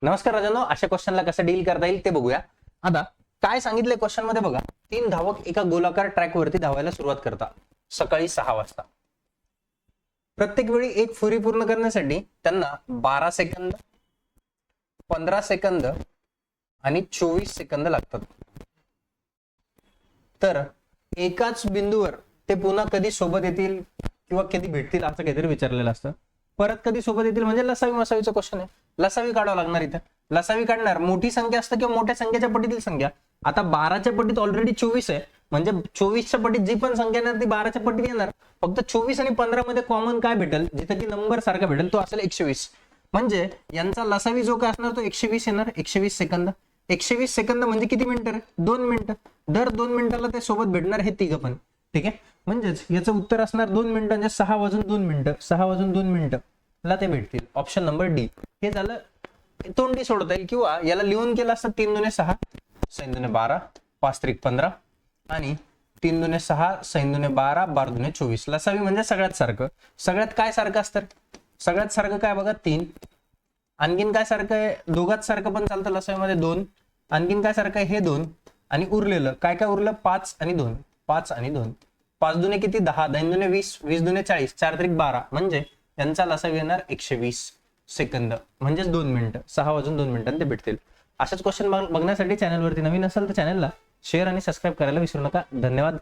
नमस्कार राजांनो, अशा क्वेश्चनला कसं डील करता येईल ते बघूया. आता काय सांगितलंय क्वेश्चन मध्ये बघा. 3 धावक एका गोलाकार ट्रॅक वरती धावायला सुरुवात करतात सकाळी 6 वाजता. प्रत्येक वेळी एक फेरी पूर्ण करण्यासाठी त्यांना 12 सेकंद, 15 सेकंद आणि 24 सेकंद लागतात. तर एकाच बिंदूवर ते पुन्हा कधी सोबत येतील किंवा कधी भेटतील असं काहीतरी विचारलेलं असतं. परत कधी सोबत येतील म्हणजे लसावी मसावीचा क्वेश्चन आहे. लसावी काढावं लागणार इथं. लसावी काढणार मोठी संख्या असतं किंवा मोठ्या संख्येच्या पटीतील संख्या. आता 12च्या पटीत ऑलरेडी 24 आहे, म्हणजे 24च्या पटीत जी पण संख्या येणार ती 12च्या पटीत येणार. फक्त 24 आणि 15 मध्ये कॉमन काय भेटेल, जिथं की नंबर सारखा भेटेल तो असेल 120. म्हणजे यांचा लसावी जो काय असणार तो 120 येणार. 120 सेकंद. 120 सेकंद म्हणजे किती मिनिटं रे? 2 मिनिटं. दर 2 मिनिटाला ते सोबत भेटणार हे तिघं पण. ठीक आहे, म्हणजेच याचं उत्तर असणार 2 मिनिटं म्हणजे 6 वाजून 2 मिनिटं. 6 वाजून 2 मिनिटं ला ते भेटतील. Option number D. हे झालं तोंडी सोडता येईल किंवा याला लिहून केलं असतं 3 दुने 6, 6 दुने 12, 5 त्रिक 15 आणि 3 दुने 6, 6 दुने 12, 12 दुने 24. लसावी म्हणजे सगळ्यात सारखं. सगळ्यात काय सारखं असतं? सगळ्यात सारखं काय बघा 3. आणखीन काय सारखं आहे? दोघात सारखं पण चालतं लसावीमध्ये 2. आणखीन काय सारखं आहे? हे 2. आणि उरलेलं काय काय उरलं? 5 आणि 2. 5 आणि 2. 5 दुने किती? 10, 10 दुने 20, 20 दुने 40, 4 त्रिक 12. म्हणजे यांचा लसावी येणार 120 सेकंद म्हणजेच 2 मिनिटं. 6 वाजून 2 मिनिटांनी ते भेटतील. अशाच क्वेश्चन बघण्यासाठी चॅनलवरती नवीन असेल तर चॅनलला शेअर आणि सबस्क्राईब करायला विसरू नका. धन्यवाद.